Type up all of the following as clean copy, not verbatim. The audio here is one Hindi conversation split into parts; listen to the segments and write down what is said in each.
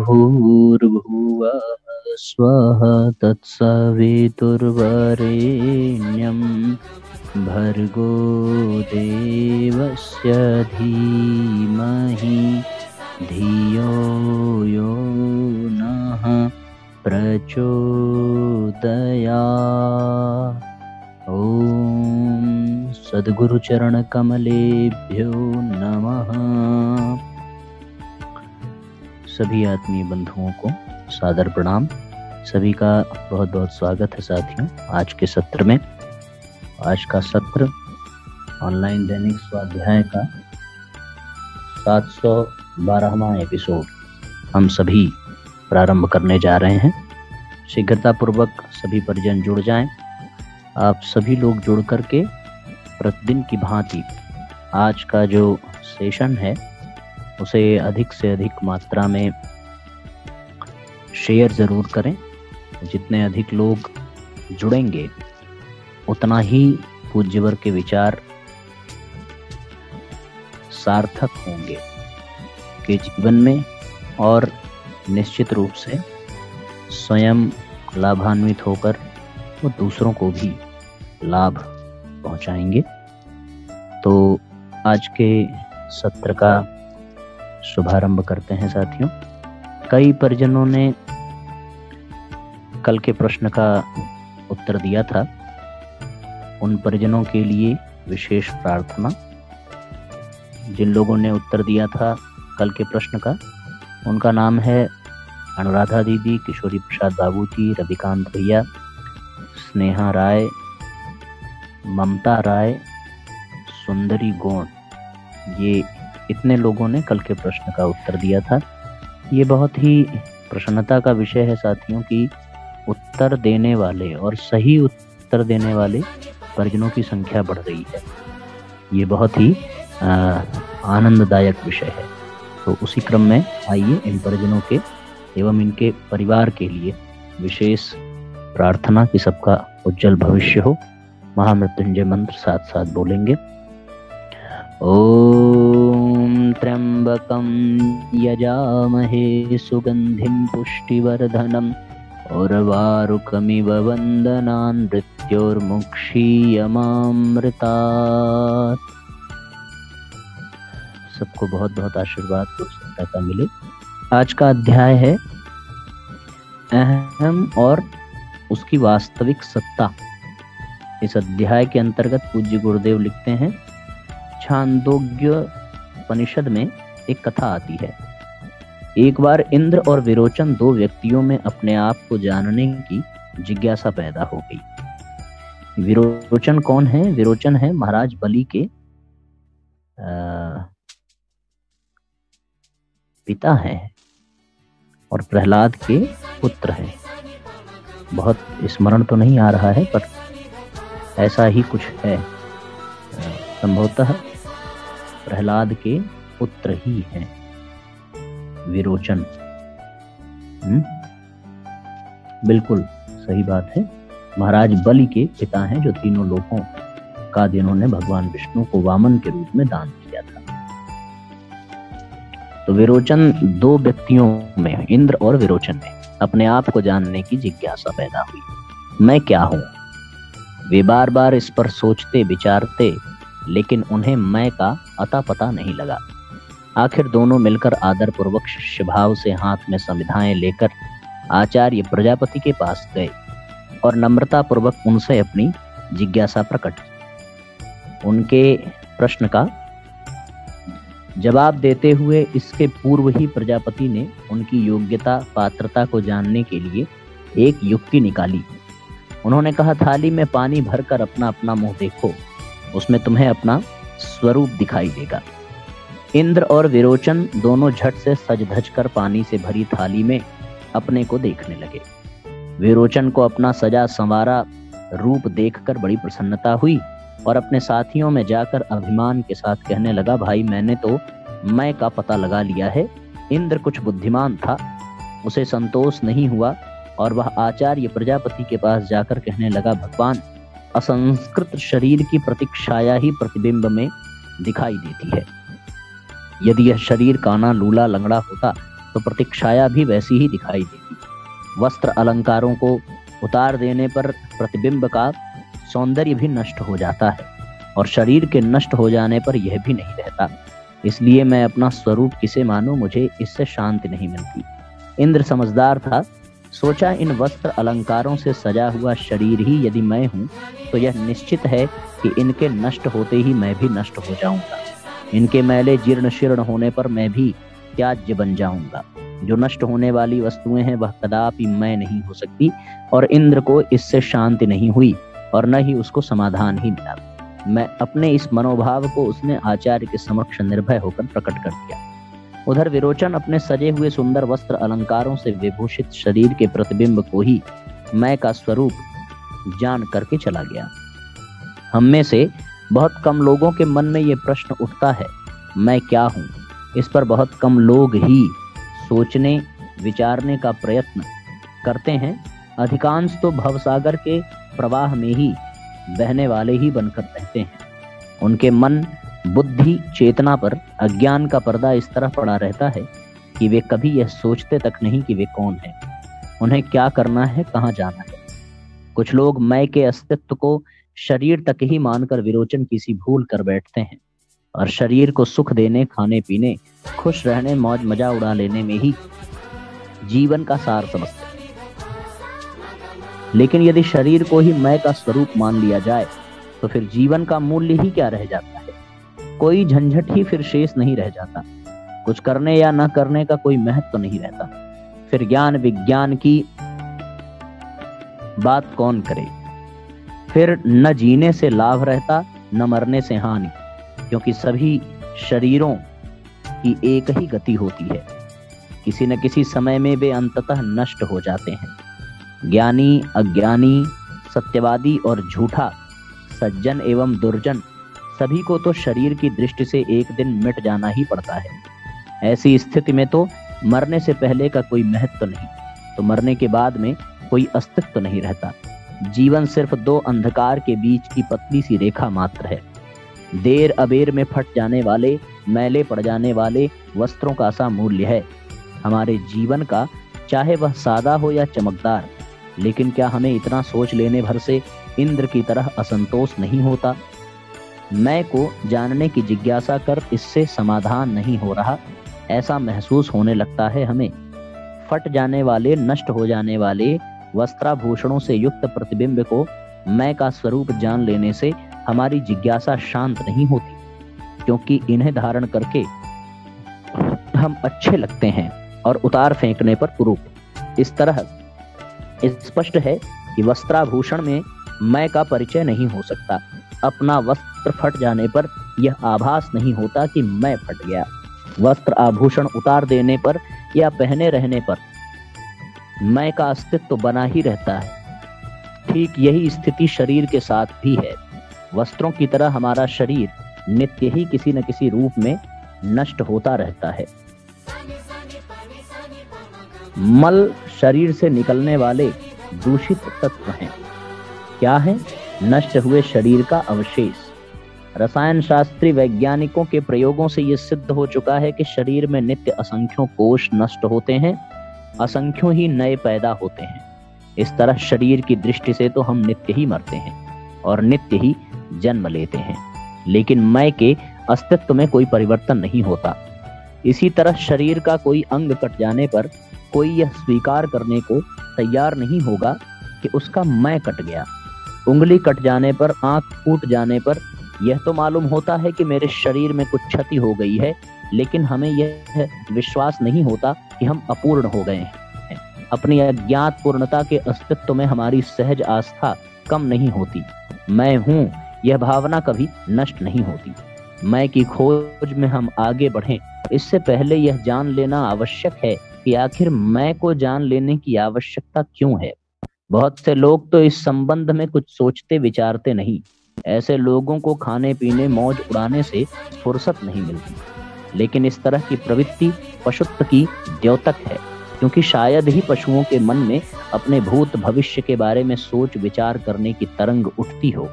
भूर्भुवः स्वः तत्सवितुर्वरेण्यं भर्गो देवस्य धीमहि धियो यो नः प्रचोदयात्। ओम सद्गुरु चरण कमलेभ्यो नमः। सभी आत्मीय बंधुओं को सादर प्रणाम। सभी का बहुत बहुत स्वागत है साथियों आज के सत्र में। आज का सत्र ऑनलाइन दैनिक स्वाध्याय का 712वां एपिसोड हम सभी प्रारंभ करने जा रहे हैं। शीघ्रतापूर्वक सभी परिजन जुड़ जाएं। आप सभी लोग जुड़ करके प्रतिदिन की भांति आज का जो सेशन है उसे अधिक से अधिक मात्रा में शेयर ज़रूर करें। जितने अधिक लोग जुड़ेंगे उतना ही पूज्यवर के विचार सार्थक होंगे के जीवन में और निश्चित रूप से स्वयं लाभान्वित होकर वो दूसरों को भी लाभ पहुंचाएंगे। तो आज के सत्र का शुभारंभ करते हैं साथियों। कई परिजनों ने कल के प्रश्न का उत्तर दिया था। उन परिजनों के लिए विशेष प्रार्थना। जिन लोगों ने उत्तर दिया था कल के प्रश्न का, उनका नाम है अनुराधा दीदी, किशोरी प्रसाद बाबू जी, रविकांत भैया, स्नेहा राय, ममता राय, सुंदरी गोंड। ये इतने लोगों ने कल के प्रश्न का उत्तर दिया था। ये बहुत ही प्रसन्नता का विषय है साथियों कि उत्तर देने वाले और सही उत्तर देने वाले परिजनों की संख्या बढ़ रही है। ये बहुत ही आनंददायक विषय है। तो उसी क्रम में आइए इन परिजनों के एवं इनके परिवार के लिए विशेष प्रार्थना कि सबका उज्जवल भविष्य हो। महामृत्युंजय मंत्र साथ साथ बोलेंगे। ओम त्र्यंबकं यजामहे सुगंधिं पुष्टिवर्धनम् उर्वारुकमिव वन्दनान् मृत्योर्मुक्षीयमामृतात्। सबको बहुत बहुत आशीर्वाद प्रसन्नता का मिले। आज का अध्याय है अहम और उसकी वास्तविक सत्ता। इस अध्याय के अंतर्गत पूज्य गुरुदेव लिखते हैं, छांदोग्य उपनिषद में एक कथा आती है। एक बार इंद्र और विरोचन दो व्यक्तियों में अपने आप को जानने की जिज्ञासा पैदा हो गई। विरोचन कौन है? विरोचन है महाराज बलि के पिता हैं और प्रहलाद के पुत्र हैं। बहुत स्मरण तो नहीं आ रहा है पर ऐसा ही कुछ है। संभवतः प्रहलाद के पुत्र ही हैं विरोचन। बिल्कुल सही बात है। महाराज बलि के पिता हैं जो तीनों लोकों का जिन्होंने भगवान विष्णु को वामन के रूप में दान किया था। तो विरोचन दो व्यक्तियों में, इंद्र और विरोचन में अपने आप को जानने की जिज्ञासा पैदा हुई। मैं क्या हूं? वे बार बार इस पर सोचते विचारते, लेकिन उन्हें मैं का अता पता नहीं लगा। आखिर दोनों मिलकर आदर पूर्वक शिष्य भाव से हाथ में संविधाएं लेकर आचार्य प्रजापति के पास गए और नम्रता पूर्वक उनसे अपनी जिज्ञासा प्रकट की। उनके प्रश्न का जवाब देते हुए इसके पूर्व ही प्रजापति ने उनकी योग्यता पात्रता को जानने के लिए एक युक्ति निकाली। उन्होंने कहा, थाली में पानी भरकर अपना अपना मुंह देखो, उसमें तुम्हें अपना स्वरूप दिखाई देगा। इंद्र और विरोचन दोनों झट से सज धज कर पानी से भरी थाली में अपने को देखने लगे। विरोचन को अपना सजा संवारा रूप देखकर बड़ी प्रसन्नता हुई और अपने साथियों में जाकर अभिमान के साथ कहने लगा, भाई मैंने तो मैं का पता लगा लिया है। इंद्र कुछ बुद्धिमान था, उसे संतोष नहीं हुआ और वह आचार्य प्रजापति के पास जाकर कहने लगा, भगवान, असंस्कृत शरीर की प्रतीक्षाया ही प्रतिबिंब में दिखाई देती है। यदि यह शरीर काना लूला लंगड़ा होता तो प्रतीक्षाया भी वैसी ही दिखाई देगी। वस्त्र अलंकारों को उतार देने पर प्रतिबिंब का सौंदर्य भी नष्ट हो जाता है और शरीर के नष्ट हो जाने पर यह भी नहीं रहता। इसलिए मैं अपना स्वरूप किसे मानूं, मुझे इससे शांति नहीं मिलती। इंद्र समझदार था, सोचा इन वस्त्र अलंकारों से सजा हुआ शरीर ही यदि मैं हूं तो यह निश्चित है कि इनके नष्ट होते ही मैं भी नष्ट हो जाऊंगा। इनके मैले जीर्ण शीर्ण होने पर मैं भी त्याज्य बन जाऊंगा। जो नष्ट होने वाली वस्तुएं हैं वह कदापि मैं नहीं हो सकती। और इंद्र को इससे शांति नहीं हुई और न ही उसको समाधान ही मिला। मैं अपने इस मनोभाव को उसने आचार्य के समक्ष निर्भय होकर प्रकट कर दिया। उधर विरोचन अपने सजे हुए सुंदर वस्त्र अलंकारों से विभूषित शरीर के प्रतिबिंब को ही मैं का स्वरूप जान करके चला गया। हम में से बहुत कम लोगों के मन में ये प्रश्न उठता है, मैं क्या हूँ? इस पर बहुत कम लोग ही सोचने विचारने का प्रयत्न करते हैं। अधिकांश तो भवसागर के प्रवाह में ही बहने वाले ही बनकर रहते हैं। उनके मन बुद्धि चेतना पर अज्ञान का पर्दा इस तरह पड़ा रहता है कि वे कभी यह सोचते तक नहीं कि वे कौन हैं, उन्हें क्या करना है, कहाँ जाना है। कुछ लोग मैं के अस्तित्व को शरीर तक ही मानकर विरोचन की सी भूल कर बैठते हैं और शरीर को सुख देने, खाने पीने, खुश रहने, मौज मजा उड़ा लेने में ही जीवन का सार समझते हैं। लेकिन यदि शरीर को ही मैं का स्वरूप मान लिया जाए तो फिर जीवन का मूल्य ही क्या रह जाता है? कोई झंझट ही फिर शेष नहीं रह जाता। कुछ करने या न करने का कोई महत्व तो नहीं रहता। फिर ज्ञान विज्ञान की बात कौन करे? फिर न जीने से लाभ रहता न मरने से हानि, क्योंकि सभी शरीरों की एक ही गति होती है। किसी न किसी समय में वे अंततः नष्ट हो जाते हैं। ज्ञानी, अज्ञानी, सत्यवादी और झूठा, सज्जन एवं दुर्जन, सभी को तो शरीर की दृष्टि से एक दिन मिट जाना ही पड़ता है। ऐसी स्थिति में तो मरने से पहले का कोई महत्व नहीं, तो मरने के बाद में कोई अस्तित्व नहीं रहता। जीवन सिर्फ दो अंधकार के बीच की पतली सी रेखा मात्र है। देर अबेर में फट जाने वाले, मैले पड़ जाने वाले वस्त्रों का सा मूल्य है हमारे जीवन का, चाहे वह सादा हो या चमकदार। लेकिन क्या हमें इतना सोच लेने भर से इंद्र की तरह असंतोष नहीं होता? मैं को जानने की जिज्ञासा कर इससे समाधान नहीं हो रहा, ऐसा महसूस होने लगता है हमें। फट जाने वाले, नष्ट हो जाने वाले वस्त्राभूषणों से युक्त प्रतिबिंब को मैं का स्वरूप जान लेने से हमारी जिज्ञासा शांत नहीं होती, क्योंकि इन्हें धारण करके हम अच्छे लगते हैं और उतार फेंकने पर कुरूप। इस तरह स्पष्ट है कि वस्त्राभूषण में मैं का परिचय नहीं हो सकता। अपना वस्त्र फट जाने पर यह आभास नहीं होता कि मैं फट गया। वस्त्र आभूषण उतार देने पर या पहने रहने पर मैं का अस्तित्व बना ही रहता है। ठीक यही स्थिति शरीर के साथ भी है। वस्त्रों की तरह हमारा शरीर नित्य ही किसी न किसी रूप में नष्ट होता रहता है। मल शरीर से निकलने वाले दूषित तत्व हैं। क्या है? नष्ट हुए शरीर का अवशेष। रसायन शास्त्री वैज्ञानिकों के प्रयोगों से यह सिद्ध हो चुका है कि शरीर में नित्य असंख्यों कोष नष्ट होते हैं, असंख्यों ही नए पैदा होते हैं। इस तरह शरीर की दृष्टि से तो हम नित्य ही मरते हैं और नित्य ही जन्म लेते हैं, लेकिन मैं के अस्तित्व में कोई परिवर्तन नहीं होता। इसी तरह शरीर का कोई अंग कट जाने पर कोई यह स्वीकार करने को तैयार नहीं होगा कि उसका मैं कट गया। उंगली कट जाने पर, आंख फूट जाने पर यह तो मालूम होता है कि मेरे शरीर में कुछ क्षति हो गई है, लेकिन हमें यह विश्वास नहीं होता कि हम अपूर्ण हो गए हैं। अपनी अज्ञात पूर्णता के अस्तित्व में हमारी सहज आस्था कम नहीं होती। मैं हूँ यह भावना कभी नष्ट नहीं होती। मैं की खोज में हम आगे बढ़ें, इससे पहले यह जान लेना आवश्यक है कि आखिर मैं को जान लेने की आवश्यकता क्यों है। बहुत से लोग तो इस संबंध में कुछ सोचते विचारते नहीं। ऐसे लोगों को खाने पीने, मौज उड़ाने से फुर्सत नहीं मिलती। लेकिन इस तरह की प्रवृत्ति पशुत्व की द्योतक है, क्योंकि शायद ही पशुओं के मन में अपने भूत भविष्य के बारे में सोच विचार करने की तरंग उठती हो।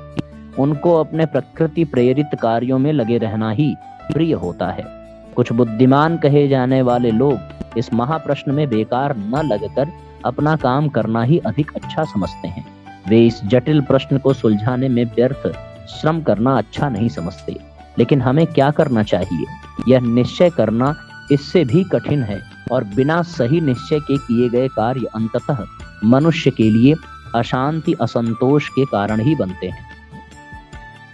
उनको अपने प्रकृति प्रेरित कार्यों में लगे रहना ही प्रिय होता है। कुछ बुद्धिमान कहे जाने वाले लोग इस महाप्रश्न में बेकार न लगकर अपना काम करना ही अधिक अच्छा समझते हैं। वे इस जटिल प्रश्न को सुलझाने में व्यर्थ श्रम करना अच्छा नहीं समझते। लेकिन हमें क्या करना चाहिए, यह निश्चय करना इससे भी कठिन है और बिना सही निश्चय के किए गए कार्य अंततः मनुष्य के लिए अशांति असंतोष के कारण ही बनते हैं।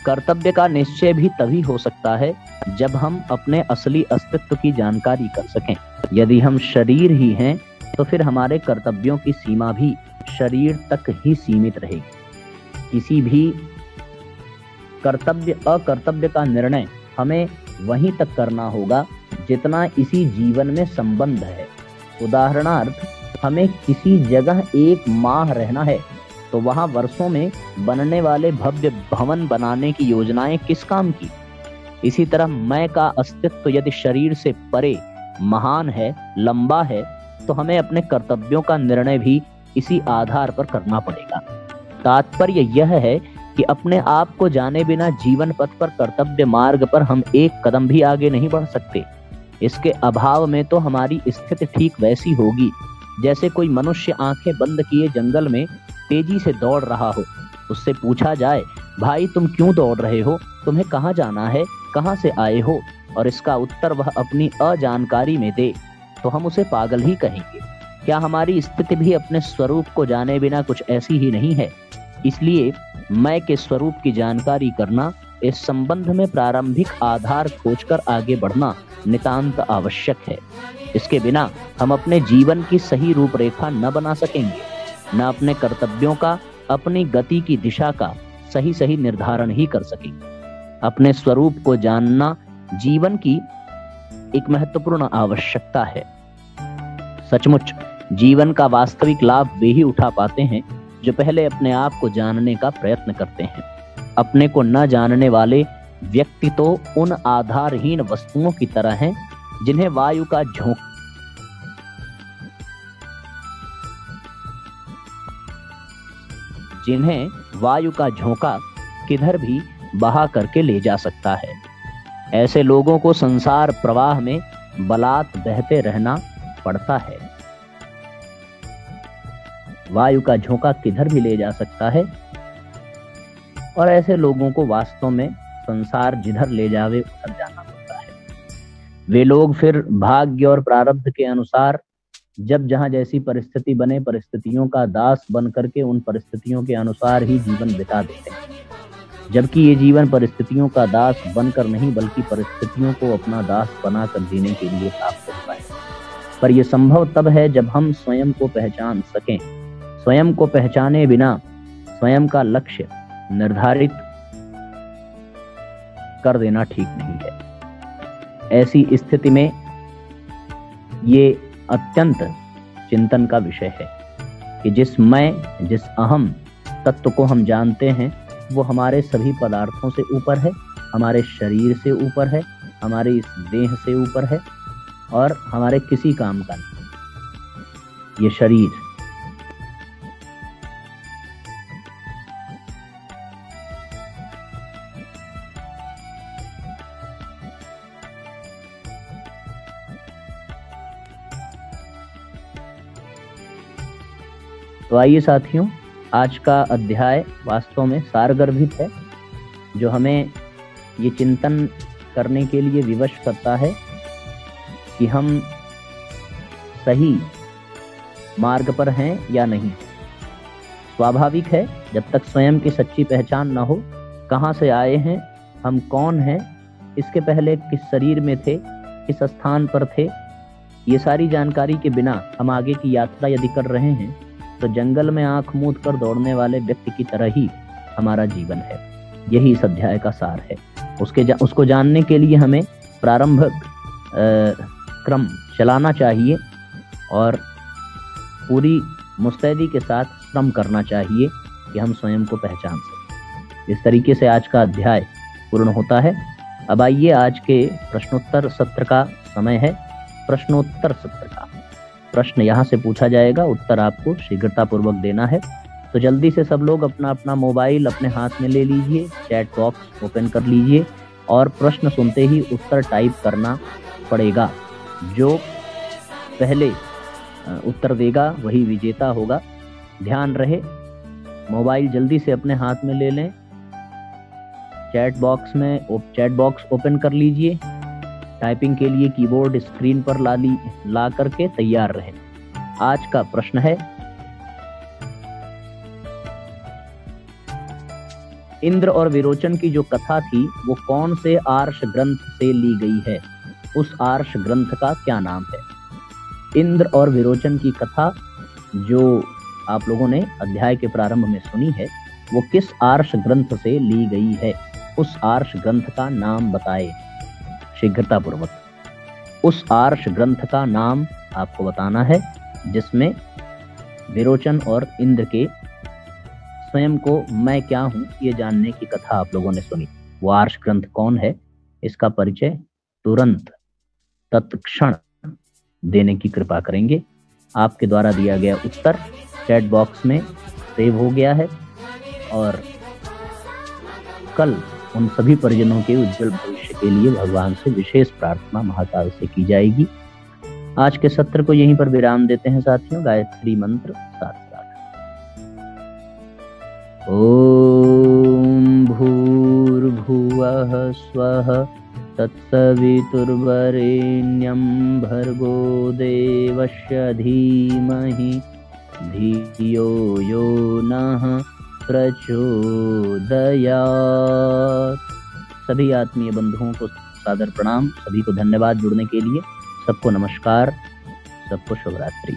कर्तव्य का निश्चय भी तभी हो सकता है जब हम अपने असली अस्तित्व की जानकारी कर सकें। यदि हम शरीर ही हैं तो फिर हमारे कर्तव्यों की सीमा भी शरीर तक ही सीमित रहेगी। किसी भी कर्तव्य अकर्तव्य का निर्णय हमें वहीं तक करना होगा जितना इसी जीवन में संबंध है। उदाहरणार्थ, हमें किसी जगह 1 माह रहना है तो वहां वर्षों में बनने वाले भव्य भवन बनाने की योजनाएं किस काम की। इसी तरह मैं का अस्तित्व यदि शरीर से परे महान है, लंबा है, तो हमें अपने कर्तव्यों का निर्णय भी इसी आधार पर करना पड़ेगा। तात्पर्य यह है कि अपने आप को जाने बिना जीवन पथ पर कर्तव्य मार्ग पर हम एक कदम भी आगे नहीं बढ़ सकते। इसके अभाव में तो हमारी स्थिति ठीक वैसी होगी जैसे कोई मनुष्य आंखें बंद किए जंगल में तेजी से दौड़ रहा हो। उससे पूछा जाए, भाई तुम क्यों दौड़ रहे हो, तुम्हें कहाँ जाना है, कहाँ से आए हो, और इसका उत्तर वह अपनी अजानकारी में दे, तो हम उसे पागल ही कहेंगे। क्या हमारी स्थिति भी अपने स्वरूप को जाने बिना कुछ ऐसी ही नहीं है? इसलिए मैं के स्वरूप की जानकारी करना, इस संबंध में प्रारंभिक आधार खोजकर आगे बढ़ना नितांत आवश्यक है। इसके बिना हम अपने जीवन की सही रूपरेखा न बना सकेंगे, न अपने कर्तव्यों का, अपनी गति की दिशा का सही निर्धारण ही कर सकेंगे। अपने स्वरूप को जानना जीवन की एक महत्वपूर्ण आवश्यकता है। सचमुच जीवन का वास्तविक लाभ वे ही उठा पाते हैं जो पहले अपने आप को जानने का प्रयत्न करते हैं। अपने को न जानने वाले व्यक्ति तो उन आधारहीन वस्तुओं की तरह हैं जिन्हें वायु का झोंका किधर भी बहा करके ले जा सकता है। ऐसे लोगों को संसार प्रवाह में बलात् बहते रहना पड़ता है। वायु का झोंका किधर भी ले जा सकता है और ऐसे लोगों को वास्तव में संसार जिधर ले जावे उधर जाना पड़ता है। वे लोग फिर भाग्य और प्रारब्ध के अनुसार जब जहां जैसी परिस्थिति बने, परिस्थितियों का दास बन करके उन परिस्थितियों के अनुसार ही जीवन बिता देते हैं। जबकि ये जीवन परिस्थितियों का दास बनकर नहीं बल्कि परिस्थितियों को अपना दास बनाकर जीने के लिए प्राप्त होता है। पर यह संभव तब है जब हम स्वयं को पहचान सकें। स्वयं को पहचाने बिना स्वयं का लक्ष्य निर्धारित कर देना ठीक नहीं है। ऐसी स्थिति में ये अत्यंत चिंतन का विषय है कि जिस मैं, जिस अहम तत्व को हम जानते हैं वो हमारे सभी पदार्थों से ऊपर है, हमारे शरीर से ऊपर है, हमारे इस देह से ऊपर है और हमारे किसी काम का नहीं। ये शरीर तो आइए साथियों, आज का अध्याय वास्तव में सारगर्भित है, जो हमें ये चिंतन करने के लिए विवश करता है कि हम सही मार्ग पर हैं या नहीं। स्वाभाविक है, जब तक स्वयं की सच्ची पहचान न हो, कहाँ से आए हैं, हम कौन हैं, इसके पहले किस शरीर में थे, किस स्थान पर थे, ये सारी जानकारी के बिना हम आगे की यात्रा यदि कर रहे हैं तो जंगल में आंख मूंद कर दौड़ने वाले व्यक्ति की तरह ही हमारा जीवन है। यही इस अध्याय का सार है। उसको जानने के लिए हमें प्रारंभिक क्रम चलाना चाहिए और पूरी मुस्तैदी के साथ श्रम करना चाहिए कि हम स्वयं को पहचान सकें। इस तरीके से आज का अध्याय पूर्ण होता है। अब आइए, आज के प्रश्नोत्तर सत्र का समय है। प्रश्नोत्तर सत्र का प्रश्न यहाँ से पूछा जाएगा, उत्तर आपको शीघ्रतापूर्वक देना है। तो जल्दी से सब लोग अपना अपना मोबाइल अपने हाथ में ले लीजिए, चैट बॉक्स ओपन कर लीजिए और प्रश्न सुनते ही उत्तर टाइप करना पड़ेगा। जो पहले उत्तर देगा वही विजेता होगा। ध्यान रहे, मोबाइल जल्दी से अपने हाथ में ले लें, चैट बॉक्स ओपन कर लीजिए, टाइपिंग के लिए कीबोर्ड स्क्रीन पर ला करके तैयार रहें। आज का प्रश्न है, इंद्र और विरोचन की जो कथा थी वो कौन से आर्ष ग्रंथ से ली गई है? उस आर्ष ग्रंथ का क्या नाम है? इंद्र और विरोचन की कथा जो आप लोगों ने अध्याय के प्रारंभ में सुनी है वो किस आर्ष ग्रंथ से ली गई है? उस आर्ष ग्रंथ का नाम बताए शीघ्रता पूर्वक। उस आर्ष ग्रंथ का नाम आपको बताना है जिसमें विरोचन और इंद्र के स्वयं को मैं क्या हूं ये जानने की कथा आप लोगों ने सुनी। वो आर्ष ग्रंथ कौन है, इसका परिचय तुरंत तत्क्षण देने की कृपा करेंगे। आपके द्वारा दिया गया उत्तर चैट बॉक्स में सेव हो गया है और कल उन सभी परिजनों के उज्जवल भविष्य के लिए भगवान से विशेष प्रार्थना महाकाल से की जाएगी। आज के सत्र को यहीं पर विराम देते हैं साथियों। गायत्री मंत्र साथ ओम भूर्भुवः स्वः तत्सवितुर्वरेण्यं भर्गो देवस्य धीमहि धियो यो नः प्रचोदयात्। सभी आत्मीय बंधुओं को सादर प्रणाम, सभी को धन्यवाद जुड़ने के लिए। सबको नमस्कार, सबको शुभ रात्रि।